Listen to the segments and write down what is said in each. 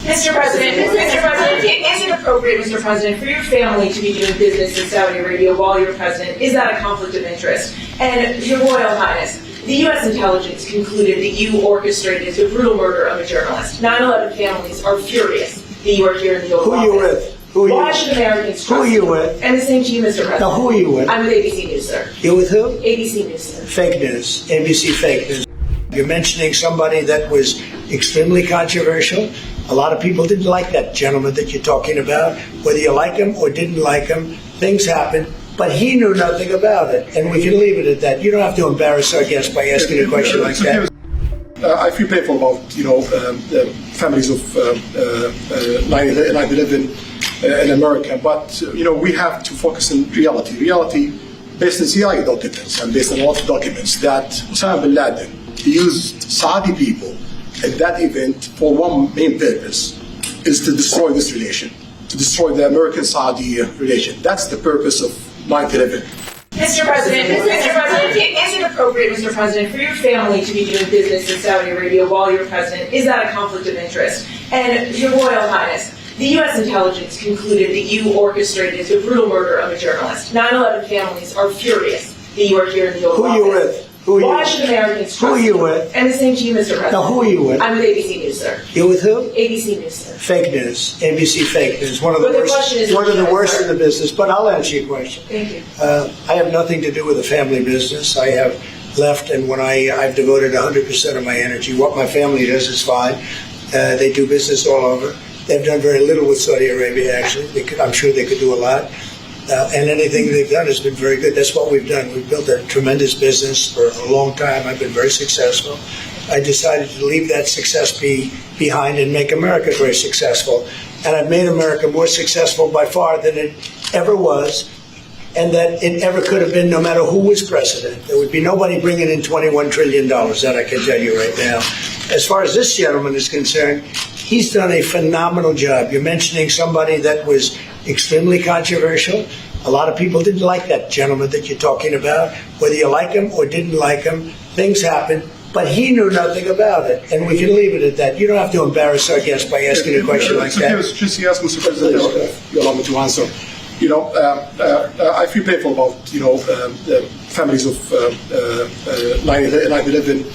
Mr. President, is it appropriate, Mr. President, for your family to be doing business in Saudi Arabia while you're president? Is that a conflict of interest? And Your Royal Highness, the U.S. intelligence concluded that you orchestrated the brutal murder of a journalist. 9/11 families are furious that you are here in the Oval Office. Who are you with? Why should Americans trust Who are you with? And the same to you, Mr. President. Now, who are you with? I'm with ABC News, sir. You're with who? ABC News, sir. Fake news. ABC fake news. You're mentioning somebody that was extremely controversial. A lot of people didn't like that gentleman that you're talking about. Whether you like him or didn't like him, things happen. But he knew nothing about it. And we can leave it at that. You don't have to embarrass our guest by asking a question like that. I feel painful about, the families of 9/11 in America. But, we have to focus on reality. Reality based on CIA documents and based on a lot of documents that Osama bin Laden used Saudi people at that event for one main purpose, is to destroy this relation, to destroy the American-Saudi relation. That's the purpose of 9/11. Mr. President, is it appropriate, Mr. President, for your family to be doing business in Saudi Arabia while you're president? Is that a conflict of interest? And Your Royal Highness, the U.S. intelligence concluded that you orchestrated the brutal murder of a journalist. 9/11 families are furious that you are here in the Oval Office. Who are you with? Why should Americans trust Who are you with? And the same to you, Mr. President. Now, who are you with? I'm with ABC News, sir. You're with who? ABC News, sir. Fake news. ABC fake news. One of the But the worst. question is One of the worst sir. in the business. But I'll answer your question. Thank you. I have nothing to do with the family business. I have left, and when I've devoted 100% of my energy. What my family does is fine. They do business all over. They've done very little with Saudi Arabia, actually. I'm sure they could do a lot. And anything they've done has been very good. That's what we've done. We've built a tremendous business for a long time. I've been very successful. I decided to leave that success behind and make America very successful. And I've made America more successful by far than it ever was, and that it ever could have been, no matter who was president. There would be nobody bringing in $21 trillion, that I can tell you right now. As far as this gentleman is concerned, he's done a phenomenal job. You're mentioning somebody that was extremely controversial. A lot of people didn't like that gentleman that you're talking about. Whether you like him or didn't like him, things happen. But he knew nothing about it. And we can leave it at that. You don't have to embarrass our guest by asking a question like that. Just yes, Mr. President, you allow me to answer. I feel painful about, the families of 9/11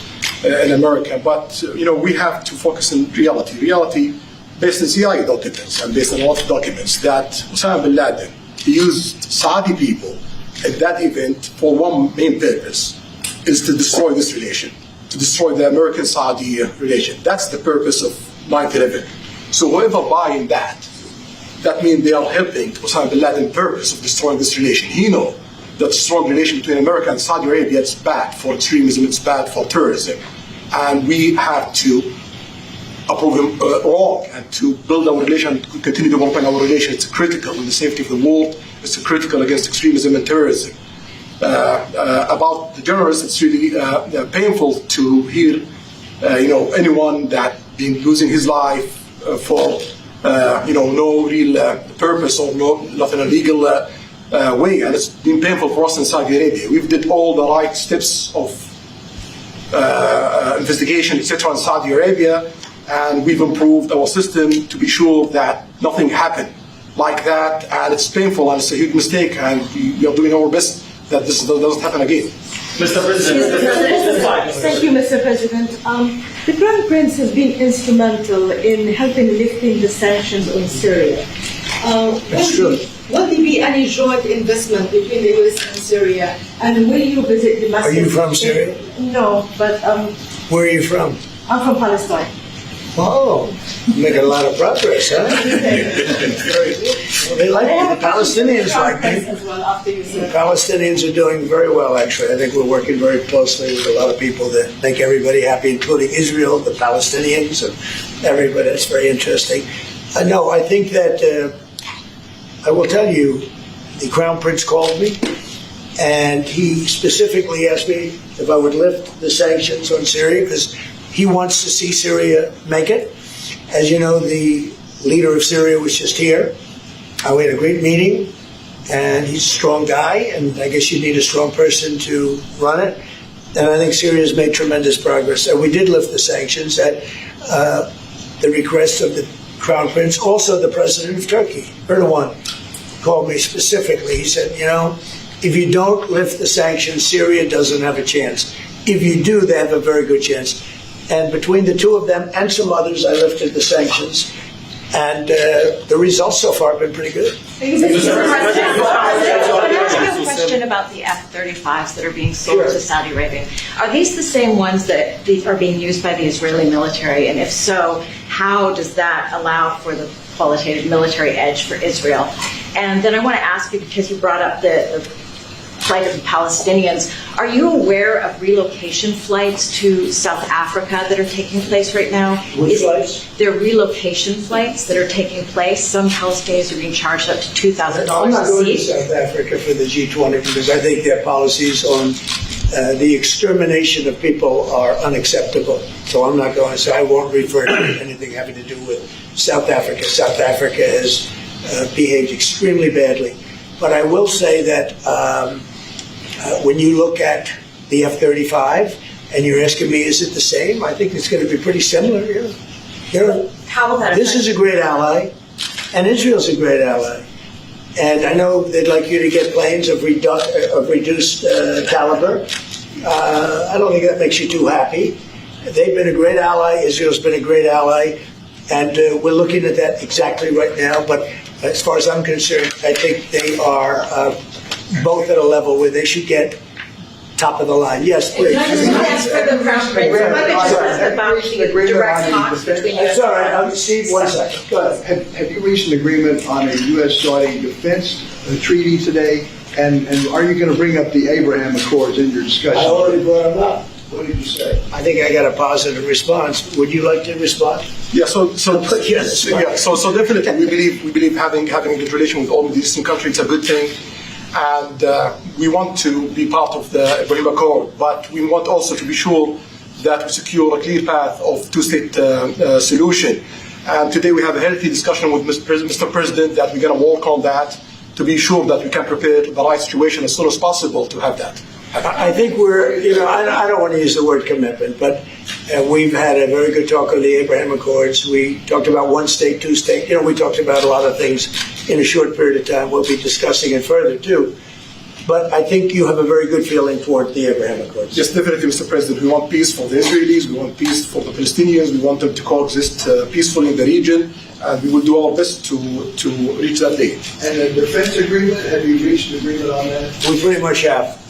in America. But, we have to focus on reality. Reality based on CIA documents and based on a lot of documents that Osama bin Laden used Saudi people at that event for one main purpose, is to destroy this relation, to destroy the American-Saudi relation. That's the purpose of 9/11. So whoever buying that means they are helping Osama bin Laden's purpose of destroying this relation. He knows that strong relation between America and Saudi Arabia is bad for extremism, it's bad for terrorism. And we have to approve him wrong and to build our relation, continue developing our relation. It's critical in the safety of the world. It's critical against extremism and terrorism. About the journalists, it's really painful to hear, anyone that been losing his life for, no real purpose or nothing illegal way. And it's been painful for us in Saudi Arabia. We've did all the right steps of investigation, etc. in Saudi Arabia, and we've improved our system to be sure that nothing happened like that. And it's painful and it's a huge mistake, and we are doing our best that this doesn't happen again. Mr. President. Thank you, Mr. President. The Crown Prince has been instrumental in helping lifting the sanctions on Syria. That's true. Will there be any joint investment between the U.S. and Syria? And will you visit the Are you from Syria? No, but Where are you from? I'm from Palestine. Oh, making a lot of progress, huh? Well, they like me. The Palestinians like me. As well after you The Palestinians are doing very well, actually. I think we're working very closely with a lot of people that make everybody happy, including Israel, the Palestinians, and everybody. It's very interesting. No, I think that I will tell you, the Crown Prince called me, and he specifically asked me if I would lift the sanctions on Syria, because he wants to see Syria make it. As you know, the leader of Syria was just here. We had a great meeting, and he's a strong guy, and I guess you need a strong person to run it. And I think Syria's made tremendous progress. And we did lift the sanctions at the request of the Crown Prince, also the President of Turkey, Erdogan, called me specifically. He said, if you don't lift the sanctions, Syria doesn't have a chance. If you do, they have a very good chance. And between the two of them and some others, I lifted the sanctions. And the results so far have been pretty good. Can I ask you a question about the F-35s that are being sold to Saudi Arabia? Are these the same ones that are being used by the Israeli military? And if so, how does that allow for the qualitative military edge for Israel? And then I want to ask you, because you brought up the flight of the Palestinians, are you aware of relocation flights to South Africa that are taking place right now? Which flights? There are relocation flights that are taking place. Some Palestinians are being charged up to $2,000 I'm not a going to seat. South Africa for the G20 because I think their policies on the extermination of people are unacceptable. So I'm not going. So I won't refer to anything having to do with South Africa. South Africa has behaved extremely badly. But I will say that when you look at the F-35 and you're asking me, is it the same? I think it's going to be pretty similar. How will that This is a great ally, and Israel's a great ally. And I know they'd like you to get planes of reduced caliber. I don't think that makes you too happy. They've been a great ally. Israel's been a great ally. And we're looking at that exactly right now. But as far as I'm concerned, I think they are both at a level where they should get top of the line. Yes, please. Can I just ask for the Crown Prince? If I could just ask about the direct talks between That's all right. Steve, 1 second. Go ahead. Have you reached an agreement on a U.S.-Saudi defense treaty today? And are you going to bring up the Abraham Accords in your discussion? I already brought them up. What did you say? I think I got a positive response. Would you like to respond? Yeah, so Yes. definitely we believe having a good relation with all Middle Eastern countries is a good thing, and we want to be part of the Ibrahim Accord, but we want also to be sure that we secure a clear path of two-state solution. And today we have a healthy discussion with Mr. President that we're going to work on that to be sure that we can prepare the right situation as soon as possible to have that. I think we're, I don't want to use the word commitment, but we've had a very good talk on the Abraham Accords. We talked about one state, two state. We talked about a lot of things in a short period of time. We'll be discussing it further, too. But I think you have a very good feeling toward the Abraham Accords. Yes, definitely, Mr. President. We want peace for the Israelis. We want peace for the Palestinians. We want them to coexist peacefully in the region. And we will do our best to reach that day. And the defense agreement, have you reached an agreement on that? We pretty much have.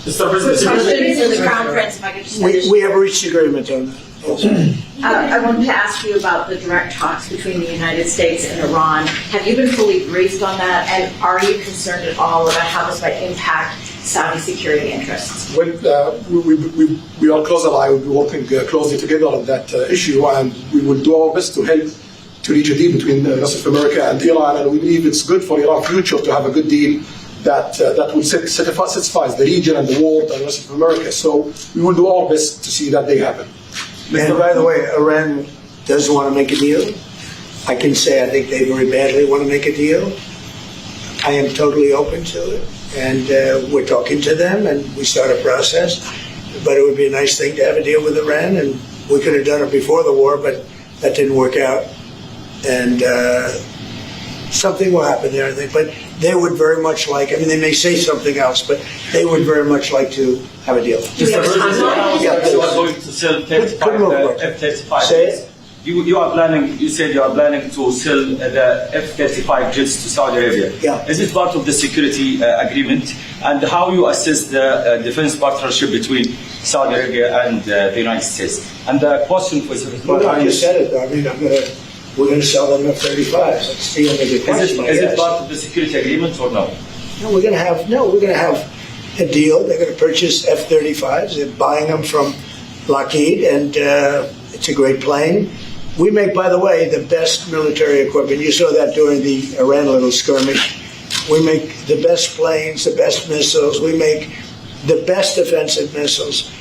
Mr. President, Questions to the Crown Prince, if I could just We have reached agreement on that. I wanted to ask you about the direct talks between the United States and Iran. Have you been fully briefed on that, and are you concerned at all about how this might impact Saudi security interests? Well, we are close allies. We'll be working closely together on that issue, and we will do our best to help to reach a deal between the rest of America and Iran. And we believe it's good for Iran's future to have a good deal that will satisfy the region and the world and the rest of America. So we will do our best to see that day happen. And by the way, Iran does want to make a deal. I can say I think they very badly want to make a deal. I am totally open to it. And we're talking to them, and we start a process. But it would be a nice thing to have a deal with Iran, and we could have done it before the war, but that didn't work out. And something will happen there, I think. But they would very much like, they may say something else, but they would very much like to have a deal. Mr. President, you are going to sell F-35 Say jets. it. You said you are planning to sell the F-35 jets to Saudi Arabia. Yeah. Is it part of the security agreement? And how you assess the defense partnership between Saudi Arabia and the United States? And the question for Well, I just said it, though. We're going to sell them F-35s. That's the only good question. Is it part of the security agreement or no? No, we're going to have a deal. They're going to purchase F-35s. They're buying them from Lockheed, and it's a great plane. We make, by the way, the best military equipment. You saw that during the Iran little skirmish. We make the best planes, the best missiles. We make the best defensive missiles.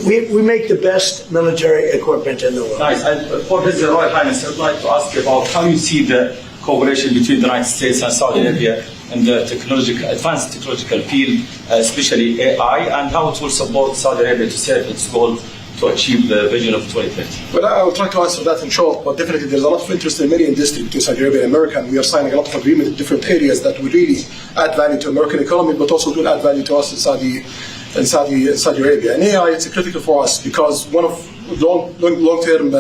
We make the best military equipment in the world. Nice. For His Royal Highness, I'd like to ask you about how you see the cooperation between the United States and Saudi Arabia in the advanced technological field, especially AI, and how it will support Saudi Arabia to serve its goal to achieve the vision of 2030? Well, I will try to answer that in short, but definitely there's a lot of interest in many industries between Saudi Arabia and America, and we are signing a lot of agreements in different areas that will really add value to American economy, but also will add value to us in Saudi Arabia. And AI, it's critical for us because one of long-term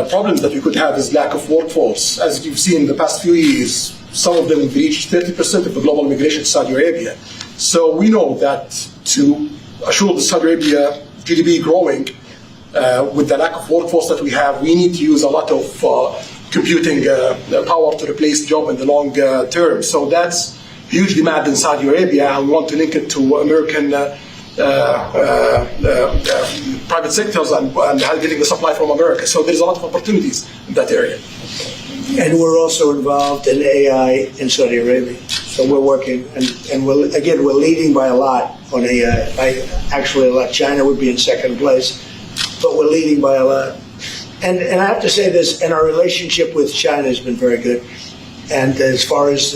problems that we could have is lack of workforce. As you've seen in the past few years, some of them have reached 30% of the global migration to Saudi Arabia. So we know that to assure the Saudi Arabia GDP growing, with the lack of workforce that we have, we need to use a lot of computing power to replace job in the long term. So that's huge demand in Saudi Arabia, and we want to link it to American private sectors and getting the supply from America. So there's a lot of opportunities in that area. And we're also involved in AI in Saudi Arabia. So we're working, and we're leading by a lot on AI. Actually, a lot. China would be in second place, but we're leading by a lot. And I have to say this, and our relationship with China has been very good. And as far as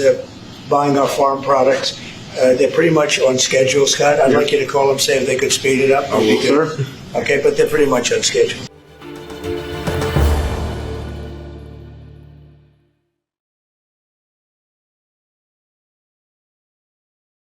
buying our farm products, they're pretty much on schedule, Scott. I'd like you to call them, say if they could speed it up. Sure. Okay, but they're pretty much on schedule.